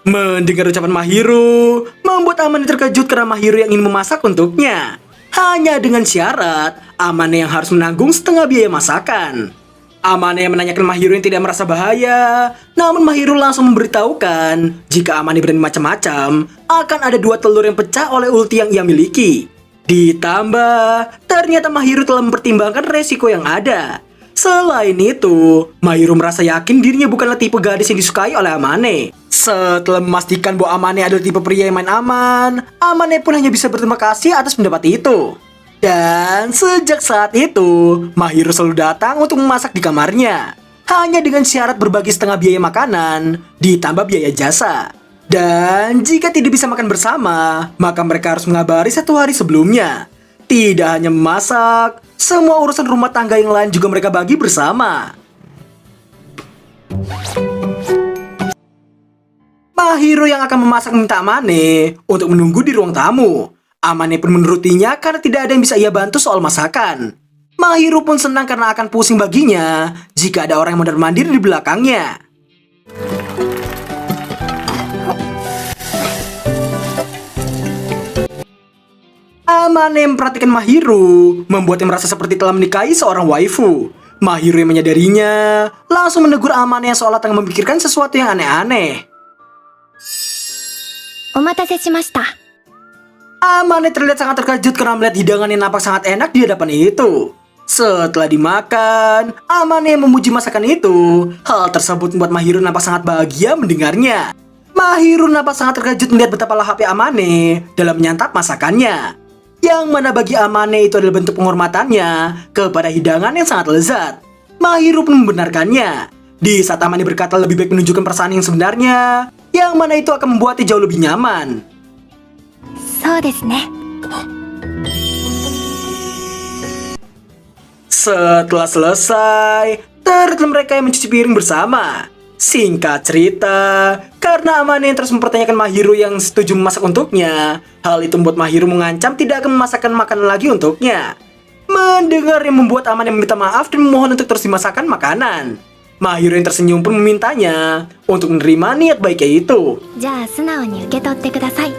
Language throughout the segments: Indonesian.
Mendengar ucapan Mahiru, membuat Amane terkejut karena Mahiru yang ingin memasak untuknya. Hanya dengan syarat, Amane yang harus menanggung setengah biaya masakan. Amane menanyakan Mahiru yang tidak merasa bahaya, namun Mahiru langsung memberitahukan jika Amane berani macam-macam, akan ada 2 telur yang pecah oleh ulti yang ia miliki. Ditambah, ternyata Mahiru telah mempertimbangkan resiko yang ada. Selain itu, Mahiru merasa yakin dirinya bukanlah tipe gadis yang disukai oleh Amane. Setelah memastikan bahwa Amane adalah tipe pria yang main aman, Amane pun hanya bisa berterima kasih atas pendapat itu. Dan sejak saat itu, Mahiru selalu datang untuk memasak di kamarnya. Hanya dengan syarat berbagi setengah biaya makanan, ditambah biaya jasa. Dan jika tidak bisa makan bersama, maka mereka harus mengabari 1 hari sebelumnya. Tidak hanya memasak, semua urusan rumah tangga yang lain juga mereka bagi bersama. Mahiru yang akan memasak meminta Amane untuk menunggu di ruang tamu. Amane pun menurutinya karena tidak ada yang bisa ia bantu soal masakan. Mahiru pun senang karena akan pusing baginya jika ada orang yang mondar-mandir di belakangnya. Amane memperhatikan Mahiru, membuatnya merasa seperti telah menikahi seorang waifu. Mahiru yang menyadarinya, langsung menegur Amane yang seolah tengah memikirkan sesuatu yang aneh-aneh. お待たせしました。 Amane terlihat sangat terkejut karena melihat hidangan yang nampak sangat enak di hadapan itu. Setelah dimakan, Amane memuji masakan itu. Hal tersebut membuat Mahiru nampak sangat bahagia mendengarnya. Mahiru nampak sangat terkejut melihat betapa lahapnya Amane dalam menyantap masakannya. Yang mana bagi Amane itu adalah bentuk penghormatannya kepada hidangan yang sangat lezat. Mahiru pun membenarkannya. Di saat Amane berkata lebih baik menunjukkan perasaan yang sebenarnya, yang mana itu akan membuatnya jauh lebih nyaman. そうですね。 Setelah selesai, ternyata mereka yang mencuci piring bersama. Singkat cerita, karena Amane yang terus mempertanyakan Mahiru yang setuju memasak untuknya, hal itu membuat Mahiru mengancam tidak akan memasakkan makanan lagi untuknya. Mendengar yang membuat Amane meminta maaf dan memohon untuk terus dimasakkan makanan. Mahiru yang tersenyum pun memintanya untuk menerima niat baiknya itu. じゃあ素直に受け取ってください。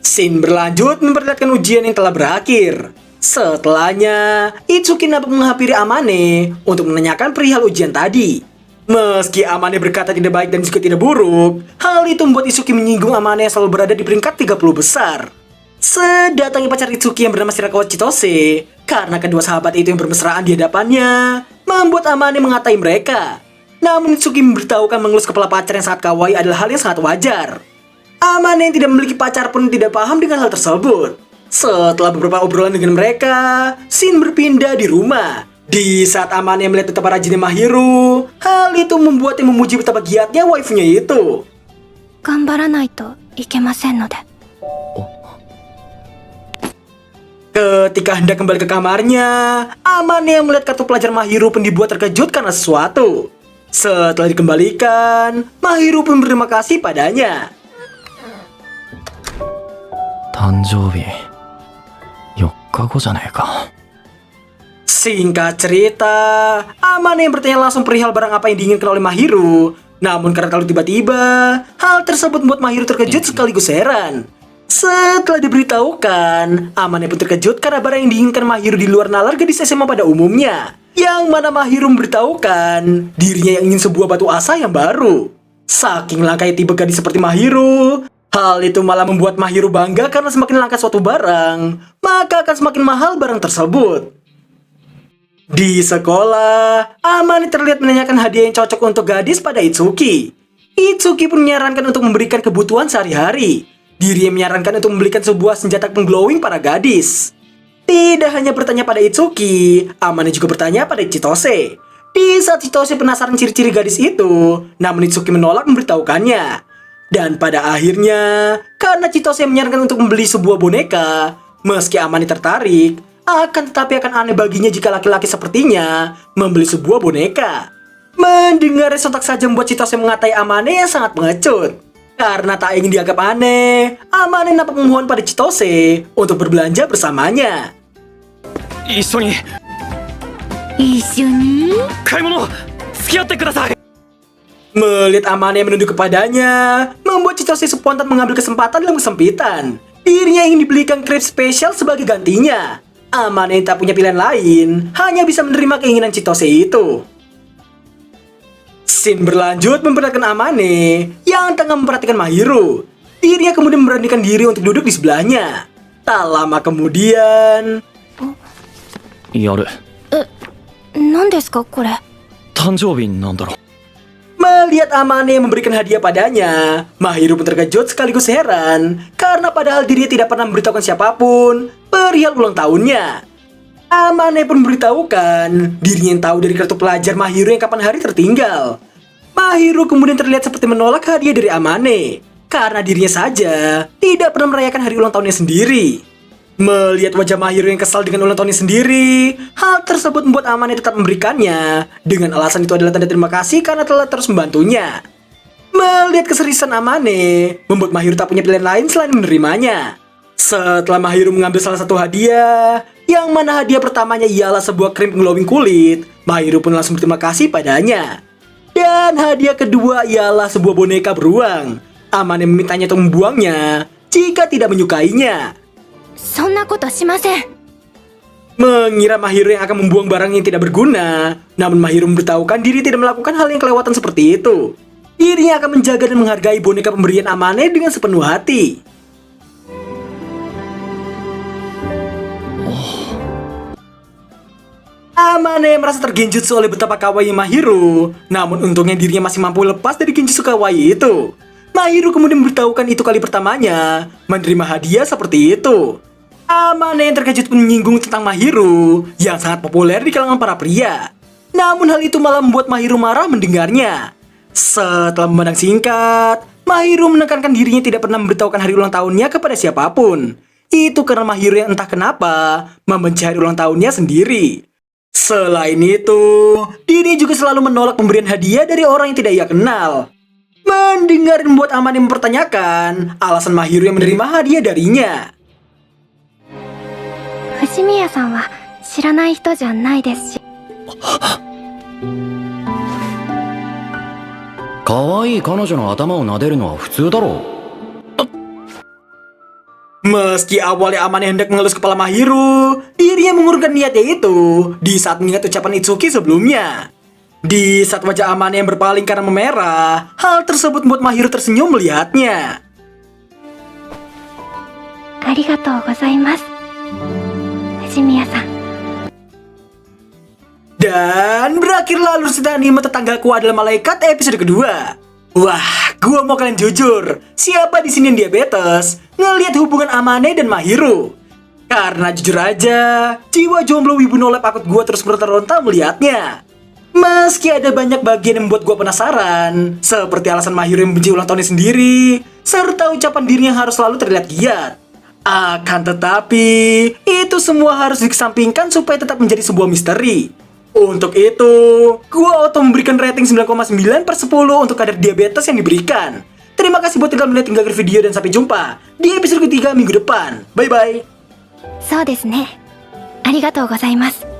Scene berlanjut memperlihatkan ujian yang telah berakhir. Setelahnya, Itsuki nampak menghampiri Amane untuk menanyakan perihal ujian tadi. Meski Amane berkata tidak baik dan juga tidak buruk, hal itu membuat Itsuki menyinggung Amane yang selalu berada di peringkat 30 besar. Sedatangnya pacar Itsuki yang bernama Shirakawa Chitose, karena kedua sahabat itu yang bermesraan di hadapannya, membuat Amane mengatai mereka. Namun Itsuki memberitahukan mengelus kepala pacar yang sangat kawaii adalah hal yang sangat wajar. Amane yang tidak memiliki pacar pun tidak paham dengan hal tersebut. Setelah beberapa obrolan dengan mereka, Shin berpindah di rumah. Di saat Amane melihat betapa rajinnya Mahiru, hal itu membuatnya memuji betapa giatnya waifunya itu. 頑張らないといけませんので。 Ketika hendak kembali ke kamarnya, Amane yang melihat kartu pelajar Mahiru pun dibuat terkejut karena sesuatu. Setelah dikembalikan, Mahiru pun berterima kasih padanya. 誕生日4日後じゃねえか。 Singkat cerita, Amane yang bertanya langsung perihal barang apa yang diinginkan oleh Mahiru. Namun karena terlalu tiba-tiba, hal tersebut membuat Mahiru terkejut sekaligus heran. Setelah diberitahukan, Amane pun terkejut karena barang yang diinginkan Mahiru di luar nalar gadis SMA pada umumnya. Yang mana Mahiru memberitahukan dirinya yang ingin sebuah batu asa yang baru. Saking langkahnya tipe gadis seperti Mahiru, hal itu malah membuat Mahiru bangga karena semakin langka suatu barang, maka akan semakin mahal barang tersebut. Di sekolah, Amane terlihat menanyakan hadiah yang cocok untuk gadis pada Itsuki. Itsuki pun menyarankan untuk memberikan kebutuhan sehari-hari. Dirinya menyarankan untuk membelikan sebuah senjata pengglowing para gadis. Tidak hanya bertanya pada Itsuki, Amane juga bertanya pada Chitose. Di saat Chitose penasaran ciri-ciri gadis itu, namun Itsuki menolak memberitahukannya. Dan pada akhirnya, karena Chitose menyarankan untuk membeli sebuah boneka, meski Amane tertarik, akan tetapi akan aneh baginya jika laki-laki sepertinya membeli sebuah boneka. Mendengar sontak saja membuat Chitose mengatai Amane yang sangat pengecut. Karena tak ingin dianggap aneh, Amane nampak memohon pada Chitose untuk berbelanja bersamanya. 一緒に一緒に。買い物。好付き合ってください。 Melihat Amane menunduk kepadanya, membuat Chitose spontan mengambil kesempatan dalam kesempitan. Dirinya ingin dibelikan krep spesial sebagai gantinya. Amane tak punya pilihan lain, hanya bisa menerima keinginan Chitose itu. Scene berlanjut memperlihatkan Amane yang tengah memperhatikan Mahiru. Dirinya kemudian memberanikan diri untuk duduk di sebelahnya. Tak lama kemudian, やる。何ですかこれ。誕生日なんだろ。 melihat Amane memberikan hadiah padanya, Mahiru pun terkejut sekaligus heran karena padahal dirinya tidak pernah memberitahukan siapapun perihal ulang tahunnya. Amane pun memberitahukan dirinya yang tahu dari kartu pelajar Mahiru yang kapan hari tertinggal. Mahiru kemudian terlihat seperti menolak hadiah dari Amane karena dirinya saja tidak pernah merayakan hari ulang tahunnya sendiri. Melihat wajah Mahiru yang kesal dengan ulang tahunnya sendiri, hal tersebut membuat Amane tetap memberikannya dengan alasan itu adalah tanda terima kasih karena telah terus membantunya. Melihat keseriusan Amane, membuat Mahiru tak punya pilihan lain selain menerimanya. Setelah Mahiru mengambil salah satu hadiah, yang mana hadiah pertamanya ialah sebuah krim glowing kulit, Mahiru pun langsung berterima kasih padanya. Dan hadiah kedua ialah sebuah boneka beruang. Amane memintanya untuk membuangnya jika tidak menyukainya. そんなことしません。 Mengira Mahiru yang akan membuang barang yang tidak berguna, namun Mahiru memberitahukan diri tidak melakukan hal yang kelewatan seperti itu. Dirinya akan menjaga dan menghargai boneka pemberian Amane dengan sepenuh hati. Amane merasa tergenjutsu oleh betapa kawaii Mahiru, namun untungnya dirinya masih mampu lepas dari genjutsu kawaii itu. Mahiru kemudian memberitahukan itu kali pertamanya menerima hadiah seperti itu. Amane yang terkejut pun menyinggung tentang Mahiru yang sangat populer di kalangan para pria. Namun hal itu malah membuat Mahiru marah mendengarnya. Setelah memandang singkat, Mahiru menekankan dirinya tidak pernah memberitahukan hari ulang tahunnya kepada siapapun. Itu karena Mahiru yang entah kenapa membenci hari ulang tahunnya sendiri. Selain itu, dirinya juga selalu menolak pemberian hadiah dari orang yang tidak ia kenal. Mendengar dan membuat Amane mempertanyakan alasan Mahiru yang menerima hadiah darinya. 藤宮さんは知らない人じゃないですし。可愛い彼女の頭を撫でるのは普通だろう。 Meski awalnya Amane hendak mengelus kepala Mahiru, dirinya mengurungkan niatnya itu di saat mengingat ucapan Itsuki sebelumnya. Di saat wajah Amane yang berpaling karena memerah, hal tersebut membuat Mahiru tersenyum melihatnya. ありがとうございます。藤宮さん。 Dan berakhirlah alur cerita anime Tetanggaku Adalah Malaikat episode kedua. Wah, gua mau kalian jujur, siapa di sini yang diabetes ngelihat hubungan Amane dan Mahiru? Karena jujur aja, jiwa jomblo wibu nolep akut gua terus meronta-ronta melihatnya. Meski ada banyak bagian yang membuat gua penasaran, seperti alasan Mahiru yang benci ulang tahunnya sendiri, serta ucapan dirinya harus selalu terlihat giat. Akan tetapi, itu semua harus dikesampingkan supaya tetap menjadi sebuah misteri. Untuk itu, gua auto memberikan rating 9,9/10 untuk kadar diabetes yang diberikan. Terima kasih buat tinggal menonton video dan sampai jumpa di episode ketiga minggu depan. Bye-bye. そうですね。ありがとうございます。